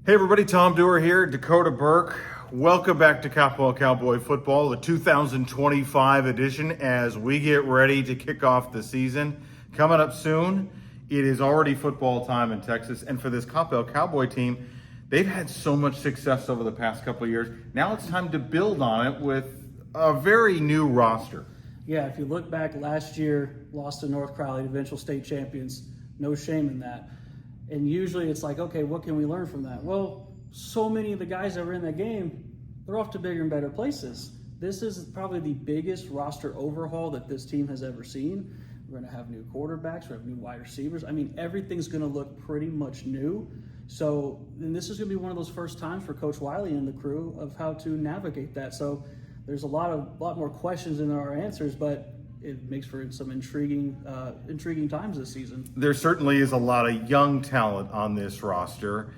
Hey everybody, Tom Dewar here, Dakota Burke. Welcome back to Coppell Cowboy Football, the 2025 edition as we get ready to kick off the season. Coming up soon, it is already football time in Texas, and for this Coppell Cowboy team, they've had so much success over the past couple of years. Now it's time to build on it with a very new roster. Yeah, if you look back last year, lost to North Crowley, eventual state champions, no shame in that. And usually it's like, okay, what can we learn from that? Well, so many of the guys that were in that game, they're off to bigger and better places. This is probably the biggest roster overhaul that this team has ever seen. We're going to have new quarterbacks, we have new wide receivers. I mean, everything's going to look pretty much new. So, and this is going to be one of those first times for Coach Wiley and the crew of how to navigate that. So there's a lot more questions than there are answers, but it makes for some intriguing times this season. There certainly is a lot of young talent on this roster.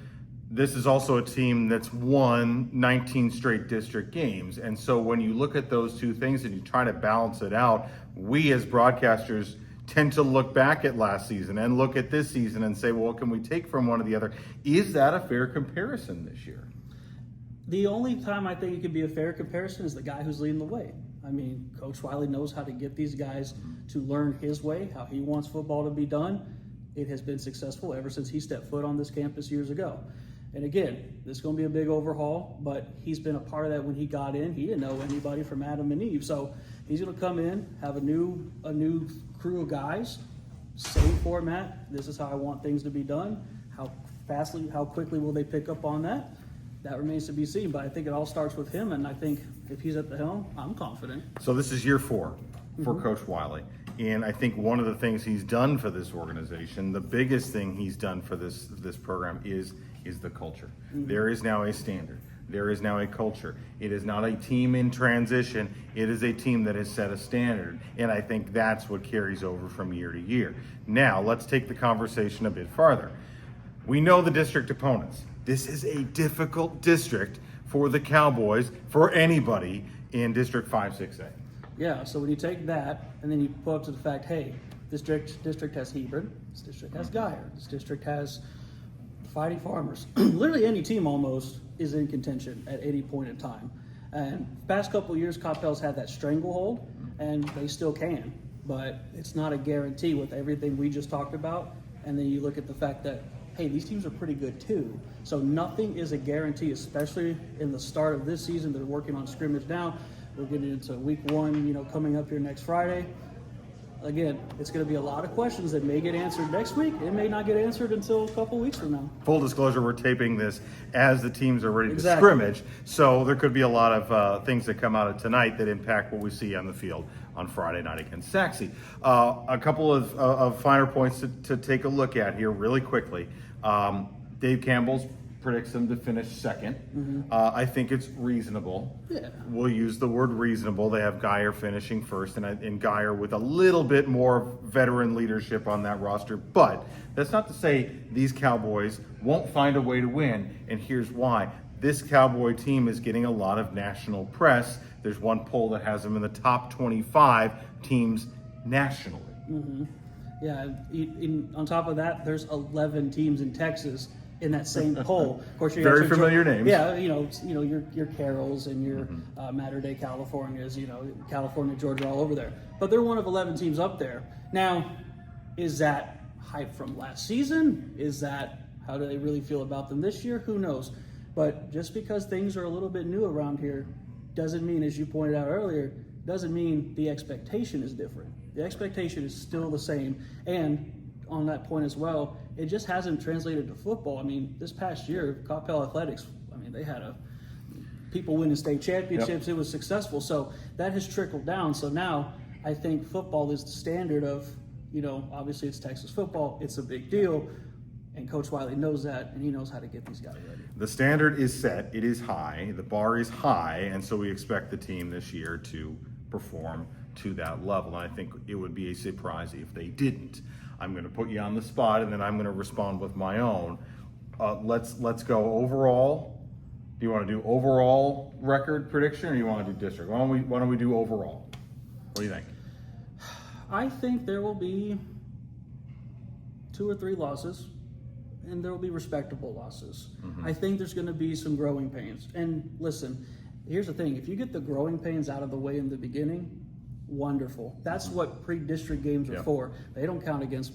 This is also a team that's won 19 straight district games. And so when you look at those two things and you try to balance it out, we as broadcasters tend to look back at last season and look at this season and say, well, what can we take from one or the other? Is that a fair comparison this year? The only time I think it could be a fair comparison is the guy who's leading the way. I mean, Coach Wiley knows how to get these guys to learn his way, how he wants football to be done. It has been successful ever since he stepped foot on this campus years ago. And again, this is going to be a big overhaul, but he's been a part of that when he got in. He didn't know anybody from Adam and Eve. So he's going to come in, have a new crew of guys, same format. This is how I want things to be done. How quickly will they pick up on that? That remains to be seen, but I think it all starts with him, and I think if he's at the helm, I'm confident. So this is year 4 for Coach Wiley, and I think one of the things he's done for this organization, the biggest thing he's done for this program is the culture. There is now a standard. There is now a culture. It is not a team in transition. It is a team that has set a standard, and I think that's what carries over from year to year. Now, let's take the conversation a bit farther. We know the district opponents. This is a difficult district for the Cowboys, for anybody in District 5-6A. Yeah, so when you take that and then you pull up to the fact, hey, this district has Hebron, this district has Geyer, this district has Fighting Farmers. Literally any team almost is in contention at any point in time. And past couple of years, Coppell's had that stranglehold, and they still can. But it's not a guarantee with everything we just talked about. And then you look at the fact that, hey, these teams are pretty good too. So nothing is a guarantee, especially in the start of this season. They're working on scrimmage now. We're getting into week 1, coming up here next Friday. Again, it's going to be a lot of questions that may get answered next week. It may not get answered until a couple weeks from now. Full disclosure, we're taping this as the teams are ready to scrimmage. So there could be a lot of things that come out of tonight that impact what we see on the field on Friday night against Saxe. A couple of finer points to take a look at here really quickly. Dave Campbell's predicts them to finish second. I think it's reasonable. Yeah. We'll use the word reasonable. They have Geyer finishing first, and Geyer with a little bit more veteran leadership on that roster. But that's not to say these Cowboys won't find a way to win, and here's why. This Cowboy team is getting a lot of national press. There's one poll that has them in the top 25 teams nationally. Yeah, on top of that, there's 11 teams in Texas in that same poll. Of course, very familiar names. Yeah, your Carrolls and your Mater Dei Californias, California, Georgia, all over there. But they're one of 11 teams up there. Now, is that hype from last season? Is that how do they really feel about them this year? Who knows? But just because things are a little bit new around here doesn't mean, as you pointed out earlier, doesn't mean the expectation is different. The expectation is still the same. And on that point as well, it just hasn't translated to football. I mean, this past year, Coppell Athletics, they had people winning state championships. Yep. It was successful. So that has trickled down. So now I think football is the standard of, obviously it's Texas football. It's a big deal. And Coach Wiley knows that, and he knows how to get these guys ready. The standard is set. It is high. The bar is high. And so we expect the team this year to perform to that level. And I think it would be a surprise if they didn't. I'm going to put you on the spot, and then I'm going to respond with my own. Let's go overall. Do you want to do overall record prediction, or do you want to do district? Why don't we do overall? What do you think? I think there will be 2 or 3 losses. and there will be respectable losses. I think there's going to be some growing pains. And listen, here's the thing: if you get the growing pains out of the way in the beginning, wonderful. That's what pre-district games are for. They don't count against,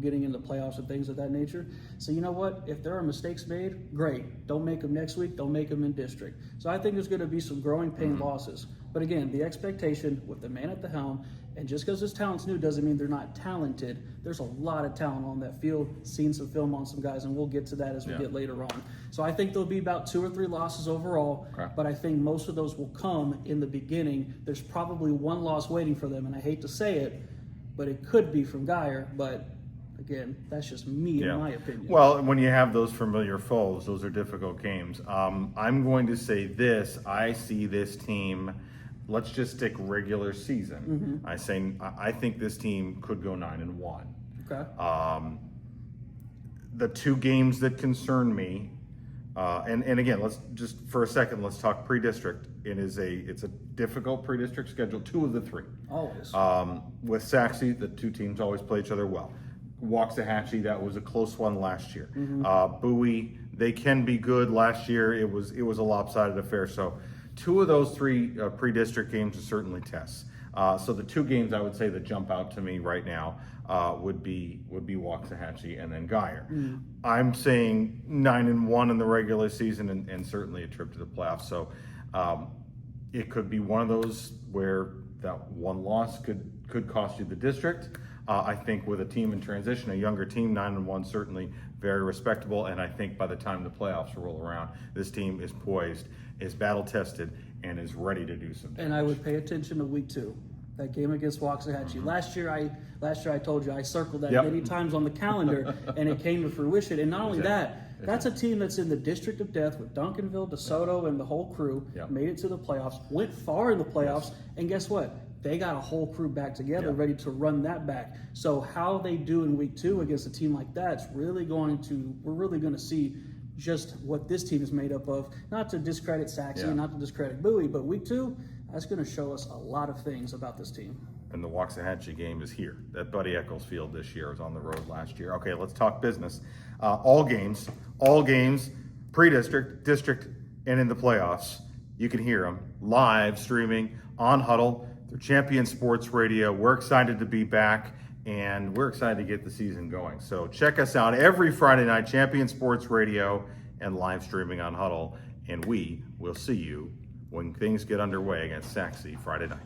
getting into playoffs and things of that nature. So you know what? If there are mistakes made, great. Don't make them next week. Don't make them in district. So I think there's going to be some growing pain losses. But again, the expectation with the man at the helm, and just because this talent's new doesn't mean they're not talented. There's a lot of talent on that field. Seen some film on some guys, and we'll get to that as we get later on. So I think there'll be about 2 or 3 losses overall, but I think most of those will come in the beginning. There's probably 1 loss waiting for them, and I hate to say it, but it could be from Geyer. But again, that's just me in my opinion. Well, when you have those familiar foes, those are difficult games. I'm going to say this: I see this team. Let's just stick regular season. I think this team could go 9-1. Okay. The 2 games that concern me, and again, let's just for a second, let's talk pre-district. It's a difficult pre-district schedule. 2 of the 3. Always. With Saxe, the 2 teams always play each other well. Waxahachie, that was a close one last year. Bowie, they can be good. Last year, it was a lopsided affair. So 2 of those 3 pre-district games are certainly tests. So the 2 games I would say that jump out to me right now would be Waxahachie and then Geyer. I'm saying 9-1 in the regular season and certainly a trip to the playoffs. So it could be one of those where that 1 loss could cost you the district. I think with a team in transition, a younger team, 9-1 certainly very respectable. And I think by the time the playoffs roll around, this team is poised, is battle tested, and is ready to do some damage. And I would pay attention to week 2, that game against Waxahachie. Last year I told you I circled that many times on the calendar, and it came to fruition. And not only that, that's a team that's in the district of death with Duncanville, DeSoto, and the whole crew. Made it to the playoffs, went far in the playoffs, and guess what? They got a whole crew back together, ready to run that back. So how they do in week 2 against a team like that, we're really going to see just what this team is made up of. Not to discredit Saxe, not to discredit Bowie, but week 2, that's going to show us a lot of things about this team. And the Waxahachie game is here. That Buddy Eccles field this year was on the road last year. Okay, let's talk business. All games, pre-district, district, and in the playoffs. You can hear them live streaming on Huddle through Champion Sports Radio. We're excited to be back, and we're excited to get the season going. So check us out every Friday night, Champion Sports Radio and live streaming on Huddle. And we will see you when things get underway against Saxe Friday night.